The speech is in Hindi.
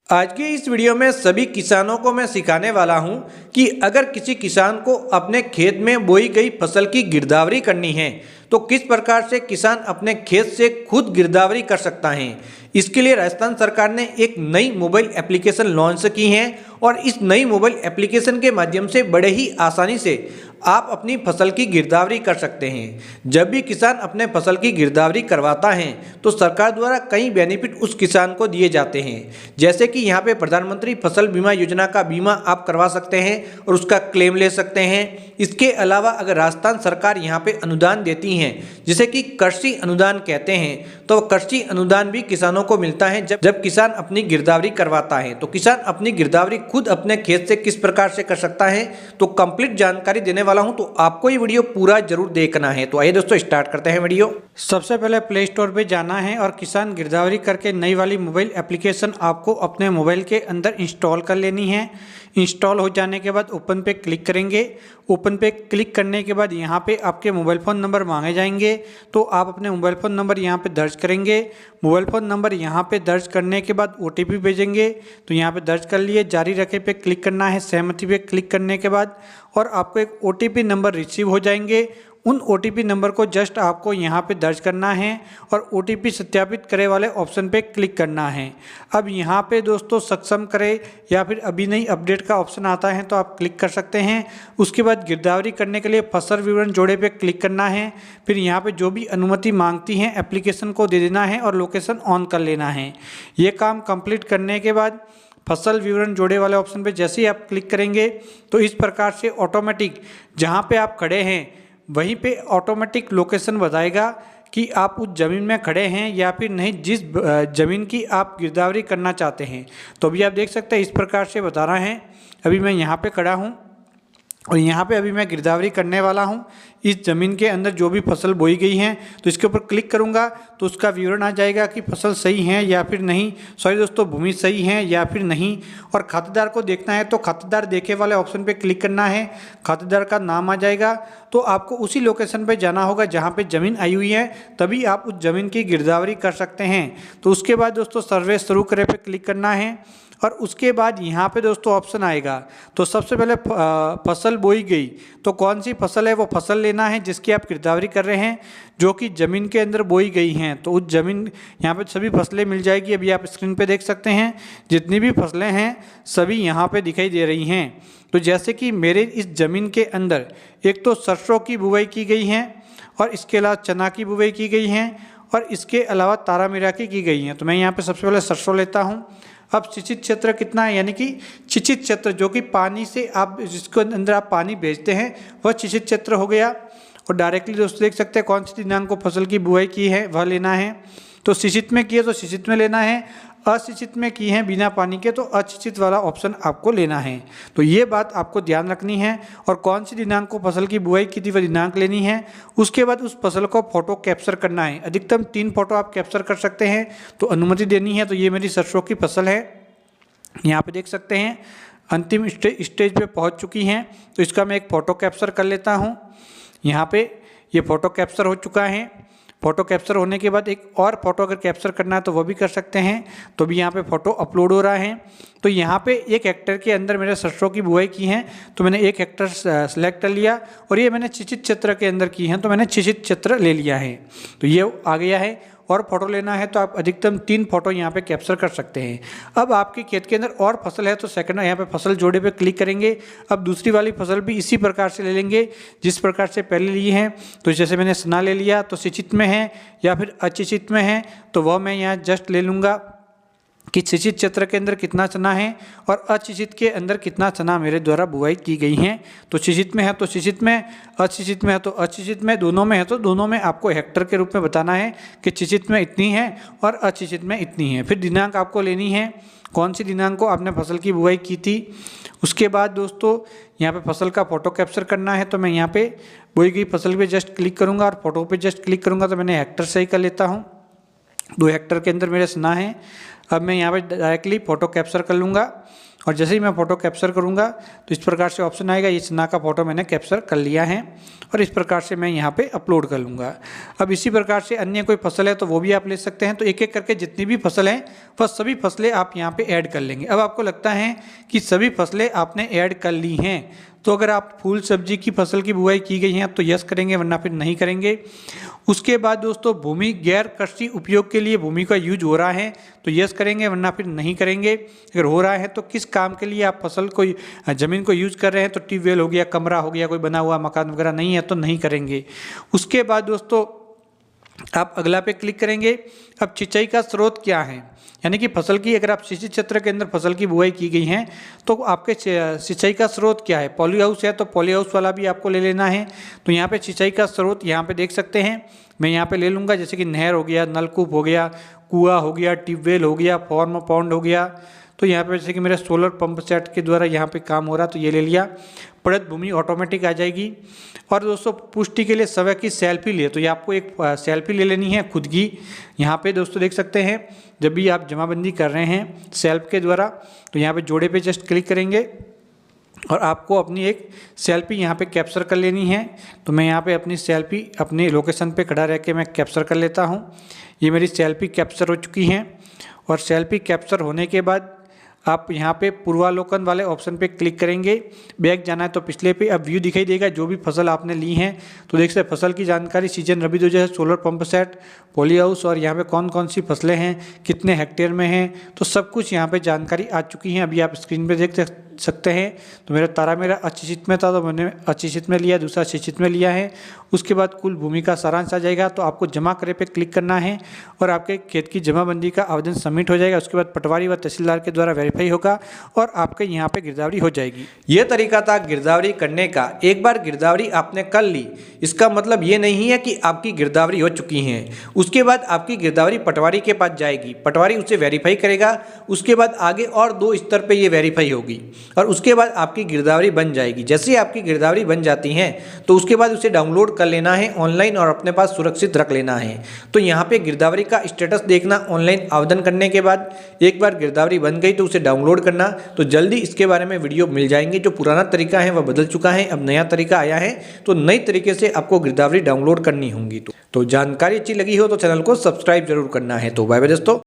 आज की इस वीडियो में सभी किसानों को मैं सिखाने वाला हूं कि अगर किसी किसान को अपने खेत में बोई गई फसल की गिरदावरी करनी है तो किस प्रकार से किसान अपने खेत से खुद गिरदावरी कर सकता है। इसके लिए राजस्थान सरकार ने एक नई मोबाइल एप्लीकेशन लॉन्च की है और इस नई मोबाइल एप्लीकेशन के माध्यम से बड़े ही आसानी से आप अपनी फसल की गिरदावरी कर सकते हैं। जब भी किसान अपने फसल की गिरदावरी करवाता है तो सरकार द्वारा कई बेनिफिट उस किसान को दिए जाते हैं, जैसे कि यहाँ पे प्रधानमंत्री फसल बीमा योजना का बीमा आप करवा सकते हैं और उसका क्लेम ले सकते हैं। इसके अलावा अगर राजस्थान सरकार यहाँ पे अनुदान देती है जिसे कि कृषि अनुदान कहते हैं, तो कृषि अनुदान भी किसानों को मिलता है जब किसान अपनी गिरदावरी करवाता है। तो किसान अपनी गिरदावरी खुद अपने खेत से किस प्रकार से कर सकता है तो कंप्लीट जानकारी देने वाला हूं, तो आपको ये वीडियो पूरा जरूर देखना है। तो आइए दोस्तों स्टार्ट करते हैं वीडियो। सबसे पहले प्ले स्टोर पे जाना है और किसान गिरदावरी करके नई वाली मोबाइल एप्लीकेशन आपको अपने मोबाइल के अंदर इंस्टॉल कर लेनी है। इंस्टॉल हो जाने के बाद ओपन पे क्लिक करेंगे। ओपन पे क्लिक करने के बाद यहाँ पे आपके मोबाइल फ़ोन नंबर मांगे जाएंगे, तो आप अपने मोबाइल फ़ोन नंबर यहाँ पे दर्ज करेंगे। मोबाइल फ़ोन नंबर यहाँ पे दर्ज करने के बाद OTP भेजेंगे, तो यहाँ पे दर्ज कर लिए। जारी रखे पे क्लिक करना है। सहमति पे क्लिक करने के बाद और आपको एक OTP नंबर रिसीव हो जाएंगे। उन OTP नंबर को जस्ट आपको यहाँ पे दर्ज करना है और OTP सत्यापित करे वाले ऑप्शन पे क्लिक करना है। अब यहाँ पे दोस्तों सक्षम करे या फिर अभी नहीं अपडेट का ऑप्शन आता है तो आप क्लिक कर सकते हैं। उसके बाद गिरदावरी करने के लिए फसल विवरण जोड़े पे क्लिक करना है। फिर यहाँ पे जो भी अनुमति मांगती हैं एप्लीकेशन को दे देना है और लोकेशन ऑन कर लेना है। ये काम कंप्लीट करने के बाद फसल विवरण जोड़े वाले ऑप्शन पे जैसे ही आप क्लिक करेंगे तो इस प्रकार से ऑटोमेटिक जहाँ पे आप खड़े हैं वहीं पे ऑटोमेटिक लोकेशन बताएगा कि आप उस ज़मीन में खड़े हैं या फिर नहीं, जिस ज़मीन की आप गिरदावरी करना चाहते हैं। तो अभी आप देख सकते हैं इस प्रकार से बता रहा है। अभी मैं यहाँ पे खड़ा हूँ और यहाँ पे अभी मैं गिरदावरी करने वाला हूँ। इस ज़मीन के अंदर जो भी फसल बोई गई है तो इसके ऊपर क्लिक करूँगा तो उसका विवरण आ जाएगा कि फसल सही है या फिर नहीं, सॉरी दोस्तों भूमि सही है या फिर नहीं। और खातेदार को देखना है तो खातेदार देखे वाले ऑप्शन पे क्लिक करना है। खातेदार का नाम आ जाएगा तो आपको उसी लोकेशन पे जाना होगा जहाँ पे ज़मीन आई हुई है, तभी आप उस ज़मीन की गिरदावरी कर सकते हैं। तो उसके बाद दोस्तों सर्वे शुरू करे पे क्लिक करना है और उसके बाद यहाँ पे दोस्तों ऑप्शन आएगा। तो सबसे पहले फसल बोई गई तो कौन सी फसल है वो फसल लेना है जिसकी आप गिरदावरी कर रहे हैं, जो कि ज़मीन के अंदर बोई गई हैं। तो उस ज़मीन यहाँ पे सभी फसलें मिल जाएगी। अभी आप स्क्रीन पे देख सकते हैं जितनी भी फसलें हैं सभी यहाँ पे दिखाई दे रही हैं। तो जैसे कि मेरे इस ज़मीन के अंदर एक तो सरसों की बुवाई की गई है और इसके अलावा चना की बुवाई की गई है और इसके अलावा तारामीरा की गई हैं। तो मैं यहाँ पर सबसे पहले सरसों लेता हूँ। अब सिंचित क्षेत्र कितना है, यानी कि सिंचित क्षेत्र जो कि पानी से आप जिसके अंदर आप पानी भेजते हैं वह सिंचित क्षेत्र हो गया। और डायरेक्टली दोस्तों देख सकते हैं कौन सी दिनांक को फसल की बुआई की है वह लेना है। तो सिंचित में की है तो सिंचित में लेना है, असिंचित में की है बिना पानी के तो असिंचित वाला ऑप्शन आपको लेना है। तो ये बात आपको ध्यान रखनी है। और कौन सी दिनांक को फसल की बुआई की थी वह दिनांक लेनी है। उसके बाद उस फसल को फोटो कैप्चर करना है। अधिकतम 3 फोटो आप कैप्चर कर सकते हैं, तो अनुमति देनी है। तो ये मेरी सरसों की फसल है, यहाँ पे देख सकते हैं अंतिम स्टेज पे पहुँच चुकी हैं। तो इसका मैं एक फ़ोटो कैप्चर कर लेता हूँ। यहाँ पे ये फ़ोटो कैप्चर हो चुका है। फ़ोटो कैप्चर होने के बाद एक और फ़ोटो अगर कैप्चर करना है तो वो भी कर सकते हैं। तो भी यहाँ पे फ़ोटो अपलोड हो रहा है। तो यहाँ पे 1 हेक्टेयर के अंदर मेरे सरसों की बुआई की है तो मैंने 1 हेक्टेयर सेलेक्ट कर लिया और ये मैंने सिंचित क्षेत्र के अंदर की है तो मैंने सिंचित क्षेत्र ले लिया है। तो ये आ गया है। और फोटो लेना है तो आप अधिकतम 3 फोटो यहाँ पे कैप्चर कर सकते हैं। अब आपके खेत के अंदर और फसल है तो सेकंड यहाँ पे फसल जोड़े पे क्लिक करेंगे। अब दूसरी वाली फसल भी इसी प्रकार से ले लेंगे जिस प्रकार से पहले ली है। तो जैसे मैंने चना ले लिया तो सिंचित में है या फिर असिंचित में है तो वह मैं यहाँ जस्ट ले लूँगा कि सिंचित क्षेत्र के अंदर कितना चना है और असिंचित के अंदर कितना चना मेरे द्वारा बुआई की गई हैं। तो सिंचित में है तो सिंचित में, असिंचित में है तो असिंचित में, दोनों में है तो दोनों में आपको हेक्टर के रूप में बताना है कि सिंचित में इतनी है और असिंचित में इतनी है। फिर दिनांक आपको लेनी है, कौन सी दिनांक को आपने फसल की बुआई की थी। उसके बाद दोस्तों यहाँ पे फसल का फ़ोटो कैप्चर करना है। तो मैं यहाँ पे बोई गई फसल पे जस्ट क्लिक करूँगा और फोटो पे जस्ट क्लिक करूँगा। तो मैंने हेक्टर सही कर लेता हूँ। 2 हेक्टर के अंदर मेरे चना है। अब मैं यहाँ पे डायरेक्टली फ़ोटो कैप्चर कर लूँगा और जैसे ही मैं फ़ोटो कैप्चर करूँगा तो इस प्रकार से ऑप्शन आएगा, ये चना का फ़ोटो मैंने कैप्चर कर लिया है और इस प्रकार से मैं यहाँ पे अपलोड कर लूँगा। अब इसी प्रकार से अन्य कोई फसल है तो वो भी आप ले सकते हैं। तो एक एक करके जितनी भी फसल हैं वह सभी फसलें आप यहाँ पे ऐड कर लेंगे। अब आपको लगता है कि सभी फसलें आपने ऐड कर ली हैं, तो अगर आप फूल सब्जी की फसल की बुआई की गई है तो यस करेंगे, वरना फिर नहीं करेंगे। उसके बाद दोस्तों भूमि गैर कृषि उपयोग के लिए भूमि का यूज हो रहा है तो यस करेंगे, वरना फिर नहीं करेंगे। अगर हो रहा है तो किस काम के लिए आप फसल को ज़मीन को यूज कर रहे हैं, तो ट्यूबवेल हो गया, कमरा हो गया, कोई बना हुआ मकान वगैरह नहीं है तो नहीं करेंगे। उसके बाद दोस्तों आप अगला पे क्लिक करेंगे। अब सिंचाई का स्रोत क्या है, यानी कि फसल की अगर आप सिंचित क्षेत्र के अंदर फसल की बुआई की गई है तो आपके सिंचाई का स्रोत क्या है। पॉली हाउस है तो पॉली हाउस वाला भी आपको ले लेना है। तो यहाँ पे सिंचाई का स्रोत यहाँ पे देख सकते हैं, मैं यहाँ पे ले लूँगा, जैसे कि नहर हो गया, नलकूप हो गया, कुआं हो गया, ट्यूबवेल हो गया, फॉर्म पॉन्ड हो गया। तो यहाँ पे जैसे कि मेरा सोलर पंप सेट के द्वारा यहाँ पे काम हो रहा तो ये ले लिया। पड़त भूमि ऑटोमेटिक आ जाएगी। और दोस्तों पुष्टि के लिए समय की सेल्फी लिए तो ये आपको एक सेल्फी ले लेनी है खुद की। यहाँ पे दोस्तों देख सकते हैं, जब भी आप जमाबंदी कर रहे हैं सेल्फ के द्वारा तो यहाँ पे जोड़े पे जस्ट क्लिक करेंगे और आपको अपनी एक सेल्फी यहाँ पे कैप्चर कर लेनी है। तो मैं यहाँ पे अपनी सेल्फी अपनी लोकेशन पे खड़ा रह के मैं कैप्चर कर लेता हूँ। ये मेरी सेल्फी कैप्चर हो चुकी हैं और सेल्फी कैप्चर होने के बाद आप यहाँ पे पूर्वावलोकन वाले ऑप्शन पे क्लिक करेंगे। बैक जाना है तो पिछले पे अब व्यू दिखाई देगा जो भी फसल आपने ली हैं। तो देख सकते फसल की जानकारी, सीजन रबी 2000, solar pump set, poly house और यहाँ पे कौन कौन सी फसलें हैं, कितने हेक्टेयर में हैं, तो सब कुछ यहाँ पे जानकारी आ चुकी है। अभी आप स्क्रीन पे देख सकते हैं। तो मेरा अशिक्षित में था तो मैंने अशिक्षित में लिया, दूसरा शिक्षित में लिया है। उसके बाद कुल भूमि का सारांश आ जाएगा। तो आपको जमा करे पे क्लिक करना है और आपके खेत की जमाबंदी का आवेदन सबमिट हो जाएगा। उसके बाद पटवारी व तहसीलदार के द्वारा वेरीफाई होगा और आपके यहाँ पे गिरदावरी हो जाएगी। ये तरीका था गिरदावरी करने का। एक बार गिरदावरी आपने कर ली, इसका मतलब ये नहीं है कि आपकी गिरदावरी हो चुकी है। उसके बाद आपकी गिरदावरी पटवारी के पास जाएगी, पटवारी उसे वेरीफाई करेगा। उसके बाद आगे और 2 स्तर पे ये वेरीफाई होगी और उसके बाद आपकी गिरदावरी बन जाएगी। जैसे ही आपकी गिरदावरी बन जाती है तो उसके बाद उसे डाउनलोड कर लेना है ऑनलाइन और अपने पास सुरक्षित रख लेना है। तो यहाँ पे गिरदावरी का स्टेटस देखना ऑनलाइन आवेदन करने के बाद। एक बार गिरदावरी बन गई तो उसे डाउनलोड करना। तो जल्दी इसके बारे में वीडियो मिल जाएंगे। जो पुराना तरीका है वह बदल चुका है, अब नया तरीका आया है। तो नई तरीके से आपको गिरदावरी डाउनलोड करनी होगी। तो जानकारी अच्छी लगी हो तो चैनल को सब्सक्राइब जरूर करना है। तो बाय बाय दोस्तों।